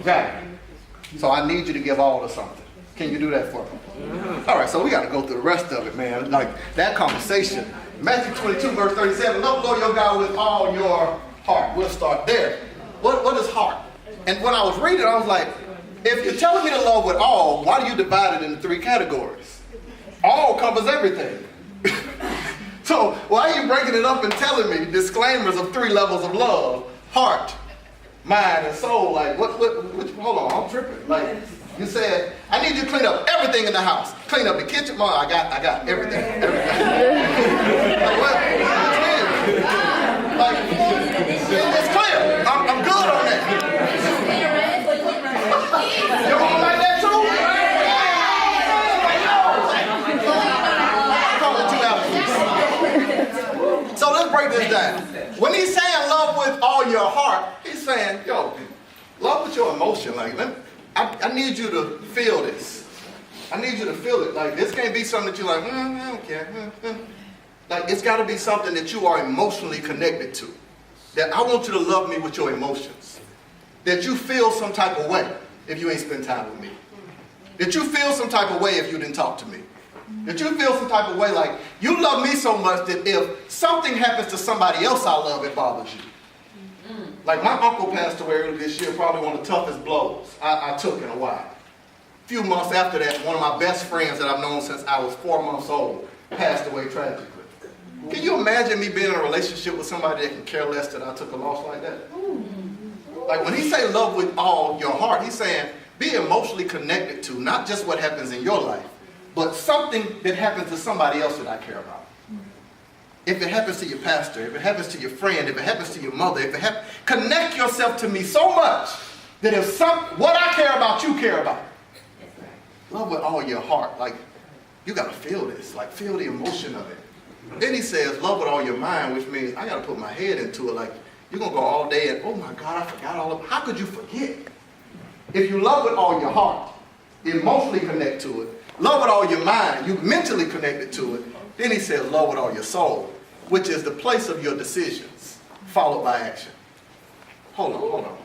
Got it. So I need you to give all to something. Can you do that for me? All right, so we got to go through the rest of it, man. Like that conversation. Matthew 22, verse 37. Love the Lord your God with all your heart. We'll start there. What is heart? And when I was reading, I was like, if you're telling me to love with all, why do you divide it into 3 categories? All covers everything. So why are you breaking it up and telling me disclaimers of 3 levels of love? Heart, mind, and soul. Like, hold on, I'm tripping. Like, you said, I need you to clean up everything in the house. Clean up the kitchen. Mom, I got everything. Like, what? Like, it's clear. I'm good on that. Your mom like that too? So let's break this down. When he's saying love with all your heart, he's saying, yo, love with your emotion. Like, I need you to feel this. I need you to feel it. Like, this can't be something that you're like, I don't care. Like, it's got to be something that you are emotionally connected to. That I want you to love me with your emotions. That you feel some type of way if you ain't spend time with me. That you feel some type of way if you didn't talk to me. That you feel some type of way like you love me so much that if something happens to somebody else I love, it bothers you. Like my uncle passed away earlier this year, probably one of the toughest blows I took in a while. A few months after that, one of my best friends that I've known since I was 4 months old passed away tragically. Can you imagine me being in a relationship with somebody that can care less that I took a loss like that? Like when he say love with all your heart, he's saying be emotionally connected to not just what happens in your life, but something that happens to somebody else that I care about. If it happens to your pastor, if it happens to your friend, if it happens to your mother, if it happens, connect yourself to me so much that if what I care about, you care about. Love with all your heart. Like, you got to feel this. Like, feel the emotion of it. Then he says, love with all your mind, which means I got to put my head into it. Like, you're going to go all day and, oh my God, I forgot all of it. How could you forget? If you love with all your heart, emotionally connect to it, love with all your mind, you mentally connected to it, then he says love with all your soul, which is the place of your decisions, followed by action. Hold on.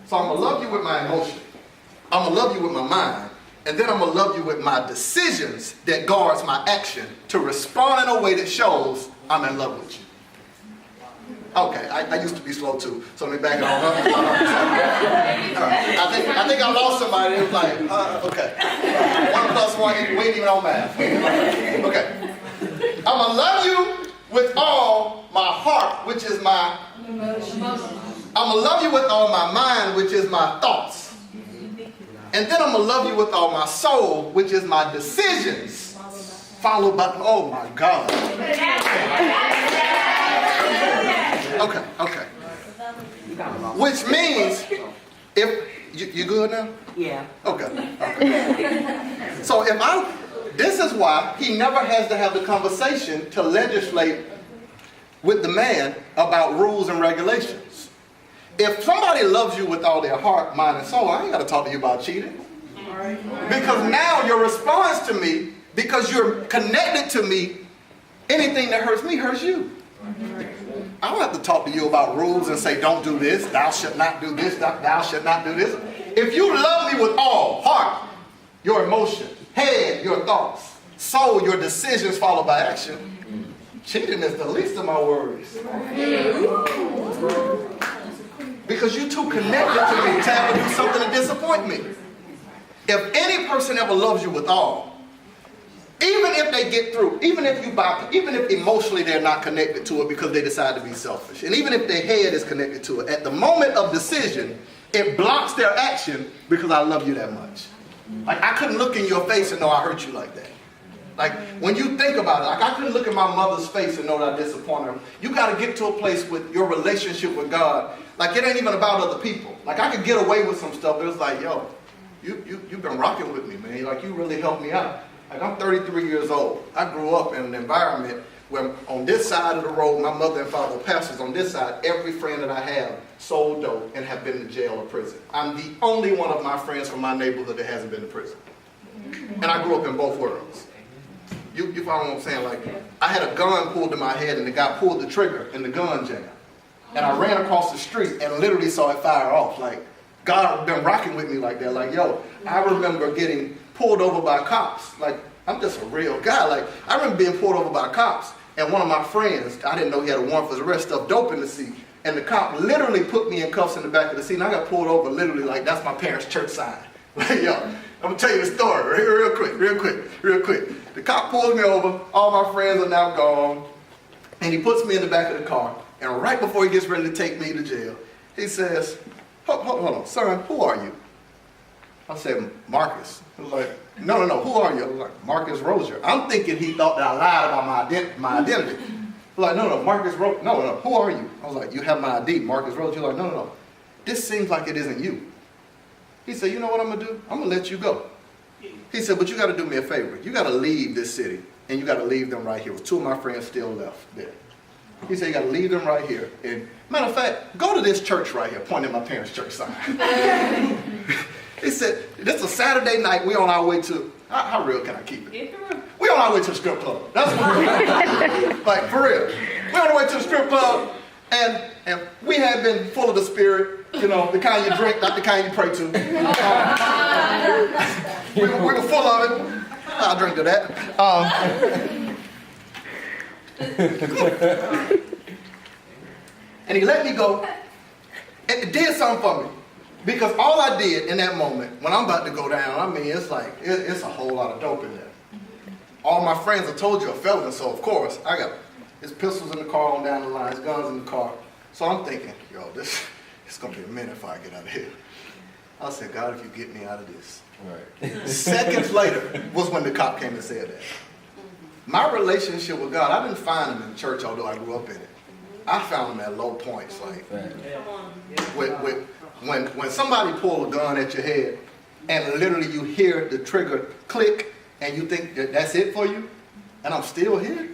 So I'm going to love you with my emotion. I'm going to love you with my mind. And then I'm going to love you with my decisions that guards my action to respond in a way that shows I'm in love with you. Okay, I used to be slow too, so let me back it on up. I think I lost somebody. It was like, okay. 1 + 1, we ain't even on math. Okay. I'm going to love you with all my heart, which is my emotions. I'm going to love you with all my mind, which is my thoughts. And then I'm going to love you with all my soul, which is my decisions. Followed by, oh my God. Okay. Which means, if, you good now? Yeah. Okay. So this is why he never has to have the conversation to legislate with the man about rules and regulations. If somebody loves you with all their heart, mind, and soul, I ain't got to talk to you about cheating. Because now your response to me, because you're connected to me, anything that hurts me hurts you. I don't have to talk to you about rules and say, don't do this, thou shalt not do this, thou shalt not do this. If you love me with all, heart, your emotion, head, your thoughts, soul, your decisions followed by action, cheating is the least of my worries. Because you're too connected to me to ever do something to disappoint me. If any person ever loves you with all, even if they get through, even if emotionally they're not connected to it because they decide to be selfish, and even if their head is connected to it, at the moment of decision, it blocks their action because I love you that much. Like I couldn't look in your face and know I hurt you like that. Like when you think about it, like I couldn't look in my mother's face and know that I disappointed her. You got to get to a place with your relationship with God. Like it ain't even about other people. Like I could get away with some stuff, but it's like, yo, you've been rocking with me, man. Like you really helped me out. Like I'm 33 years old. I grew up in an environment where on this side of the road, my mother and father were pastors. On this side, every friend that I have sold dope and have been to jail or prison. I'm the only one of my friends from my neighborhood that hasn't been to prison. And I grew up in both worlds. You follow what I'm saying? Like I had a gun pulled to my head and the guy pulled the trigger and the gun jammed. And I ran across the street and literally saw it fire off. Like God been rocking with me like that. Like, yo, I remember getting pulled over by cops. Like, I'm just a real guy. Like, I remember being pulled over by cops, and one of my friends, I didn't know he had a warrant for his arrest, stuffed dope in the seat. And the cop literally put me in cuffs in the back of the seat, and I got pulled over literally like that's my parents' church sign. Like, yo, I'm gonna tell you the story real quick. The cop pulls me over, all my friends are now gone, and he puts me in the back of the car, and right before he gets ready to take me to jail, he says, hold on, son, who are you? I said, Marcus. He was like, no, who are you? I was like, Marcus Rosier. I'm thinking he thought that I lied about my identity. He was like, no, Marcus Rosier. No, who are you? I was like, you have my ID, Marcus Rosier. He was like, no. This seems like it isn't you. He said, you know what I'm going to do? I'm going to let you go. He said, but you got to do me a favor. You got to leave this city, and you got to leave them right here. Two of my friends still left there. He said, you got to leave them right here. And matter of fact, go to this church right here, pointing at my parents' church sign. He said, this is a Saturday night. We on our way to, how real can I keep it? We on our way to the strip club. That's what we're like, for real. We on our way to the strip club, and we had been full of the Spirit, you know, the kind you drink, not the kind you pray to. We were full of it. I'll drink to that. And he let me go, and it did something for me. Because all I did in that moment, when I'm about to go down, I mean, it's like, it's a whole lot of dope in there. All my friends, I told you, are felons, so of course, I got his pistols in the car on down the line, his guns in the car. So I'm thinking, yo, it's going to be a minute if I get out of here. I said, God, if you get me out of this. Right. Seconds later was when the cop came and said that. My relationship with God, I didn't find him in church, although I grew up in it. I found him at low points, like when somebody pull a gun at your head and literally you hear the trigger click and you think that's it for you, and I'm still here.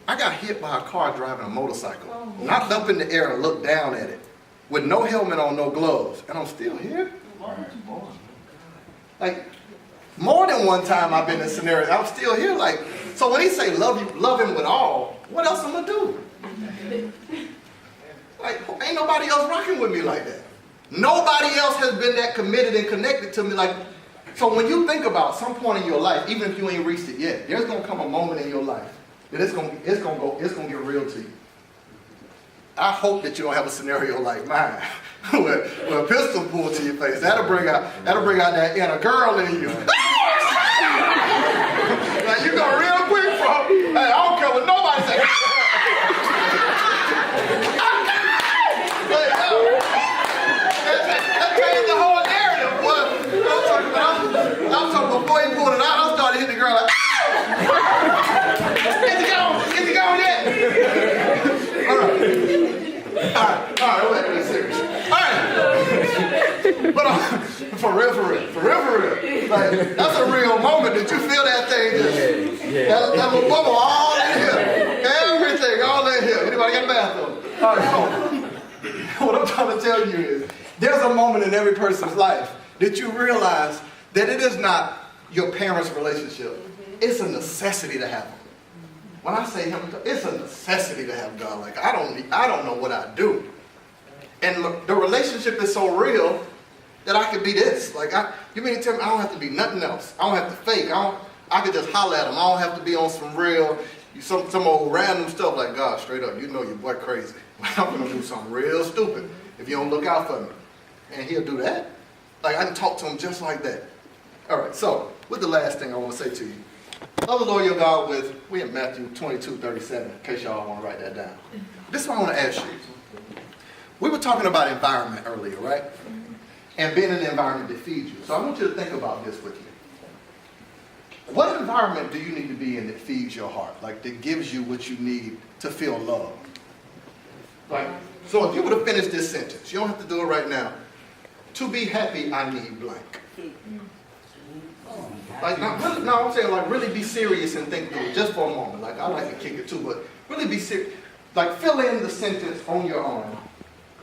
I got hit by a car driving a motorcycle, knocked up in the air and looked down at it with no helmet on, no gloves, and I'm still here. Like, more than one time I've been in scenarios, I'm still here. Like, so when he say love him with all, what else I'm gonna do? Like, ain't nobody else rocking with me like that. Nobody else has been that committed and connected to me. Like, so when you think about some point in your life, even if you ain't reached it yet, there's gonna come a moment in your life that it's gonna get real to you. I hope that you don't have a scenario like mine, where a pistol pulled to your face. That'll bring out that inner girl in you. Like, you go real quick from, hey, I don't care what nobody say. That changed the whole narrative. I'm talking before he pulled it out, I started hitting the girl like, is he gone yet? All right, let's be serious. All right. But for real. Like, that's a real moment that you feel that thing, that little bubble all in here. Everything all in here. Anybody got a bathroom? All right, so what I'm trying to tell you is, there's a moment in every person's life that you realize that it is not your parents' relationship. It's a necessity to have them. When I say him, it's a necessity to have God. Like, I don't know what I do. And look, the relationship is so real that I could be this. Like, you mean to tell me I don't have to be nothing else? I don't have to fake. I could just holler at him. I don't have to be on some real, some old random stuff like, God, straight up, you know your boy crazy. I'm going to do something real stupid if you don't look out for me. And he'll do that. Like, I can talk to him just like that. All right, so, what's the last thing I want to say to you? Love the Lord your God with, we in Matthew 22:37, in case y'all want to write that down. This is what I want to ask you. We were talking about environment earlier, right? And being in an environment that feeds you. So I want you to think about this with me. What environment do you need to be in that feeds your heart? Like, that gives you what you need to feel loved? Like, so if you were to finish this sentence, you don't have to do it right now. To be happy, I need blank. Like, I'm saying, like, really be serious and think through it just for a moment. Like, I like to kick it too, but really be serious. Like, fill in the sentence on your own.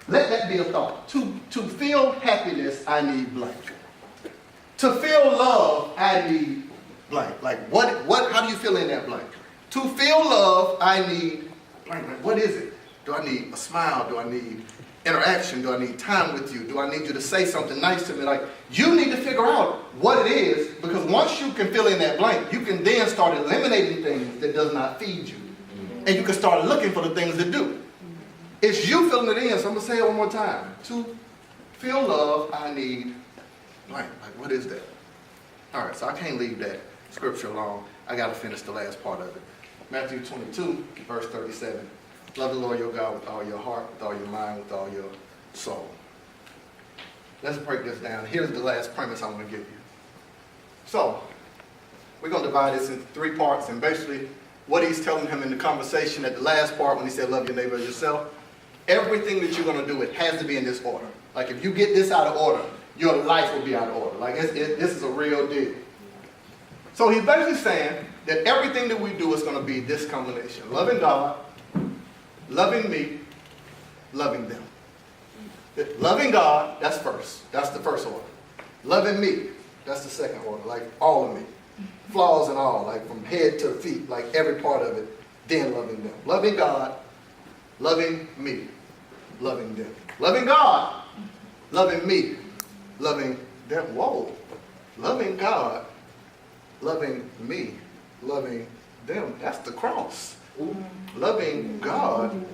Let that be a thought. To feel happiness, I need blank. To feel love, I need blank. Like, how do you fill in that blank? To feel love, I need blank. What is it? Do I need a smile? Do I need interaction? Do I need time with you? Do I need you to say something nice to me? Like, you need to figure out what it is, because once you can fill in that blank, you can then start eliminating things that does not feed you. And you can start looking for the things that do. It's you filling it in, so I'm going to say it one more time. To feel love, I need blank. Like, what is that? All right, so I can't leave that scripture alone. I got to finish the last part of it. Matthew 22, verse 37. Love the Lord your God with all your heart, with all your mind, with all your soul. Let's break this down. Here's the last premise I want to give you. So, we're going to divide this into 3 parts, and basically what he's telling him in the conversation at the last part when he said love your neighbor as yourself, everything that you're going to do, it has to be in this order. Like, if you get this out of order, your life will be out of order. Like, this is a real deal. So he's basically saying that everything that we do is going to be this combination. Loving God, loving me, loving them. Loving God, that's first. That's the first order. Loving me, that's the second order. Like, all of me. Flaws and all, like from head to feet, like every part of it, then loving them. Loving God, loving me, loving them. Loving God, loving me, loving them. Whoa. Loving God, loving me, loving them. That's the cross. Loving God,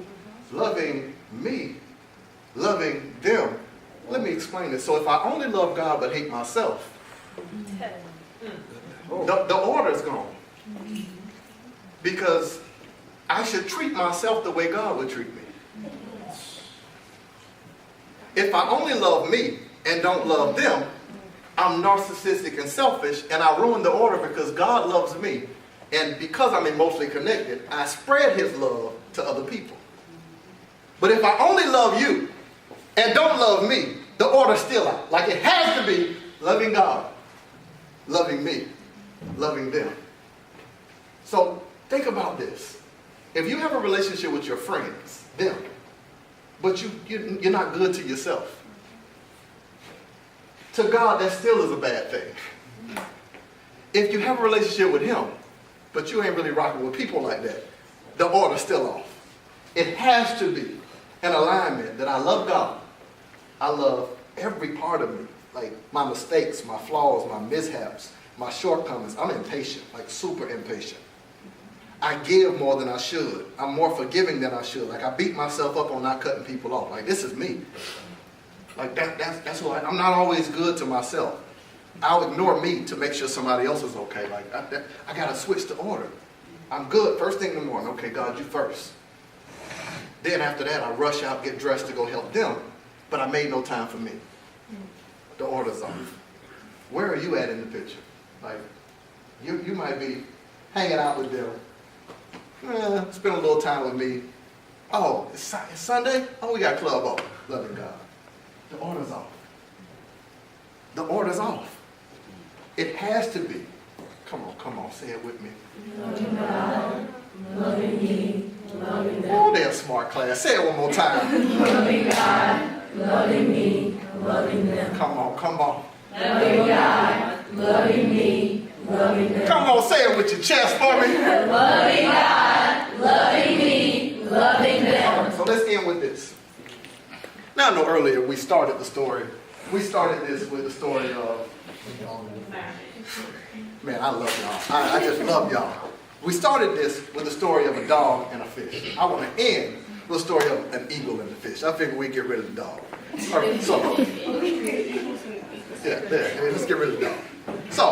loving me, loving them. Let me explain this. So if I only love God but hate myself, the order is gone. Because I should treat myself the way God would treat me. If I only love me and don't love them, I'm narcissistic and selfish, and I ruin the order because God loves me. And because I'm emotionally connected, I spread his love to other people. But if I only love you and don't love me, the order's still out. Like, it has to be loving God, loving me, loving them. So think about this. If you have a relationship with your friends, them, but you're not good to yourself, to God, that still is a bad thing. If you have a relationship with him, but you ain't really rocking with people like that, the order's still off. It has to be an alignment that I love God. I love every part of me, like my mistakes, my flaws, my mishaps, my shortcomings. I'm impatient, like super impatient. I give more than I should. I'm more forgiving than I should. Like, I beat myself up on not cutting people off. Like, this is me. Like, that's who I'm not always good to myself. I'll ignore me to make sure somebody else is okay. Like, I got to switch the order. I'm good first thing in the morning. Okay, God, you first. Then after that, I rush out, get dressed to go help them. But I made no time for me. The order's off. Where are you at in the picture? Like, you might be hanging out with them. Spend a little time with me. Oh, it's Sunday? Oh, we got club off. Loving God. The order's off. The order's off. It has to be. Come on, say it with me. Loving God, loving me, loving them. Oh, they're a smart class. Say it one more time. Loving God, loving me, loving them. Come on. Loving God, loving me, loving them. Come on, say it with your chest for me. Loving God, loving me, loving them. So let's end with this. Now, I know earlier we started the story. We started this with the story of, man, I love y'all. I just love y'all. We started this with the story of a dog and a fish. I want to end with the story of an eagle and a fish. I figure we get rid of the dog. All right, so, yeah, let's get rid of the dog. So,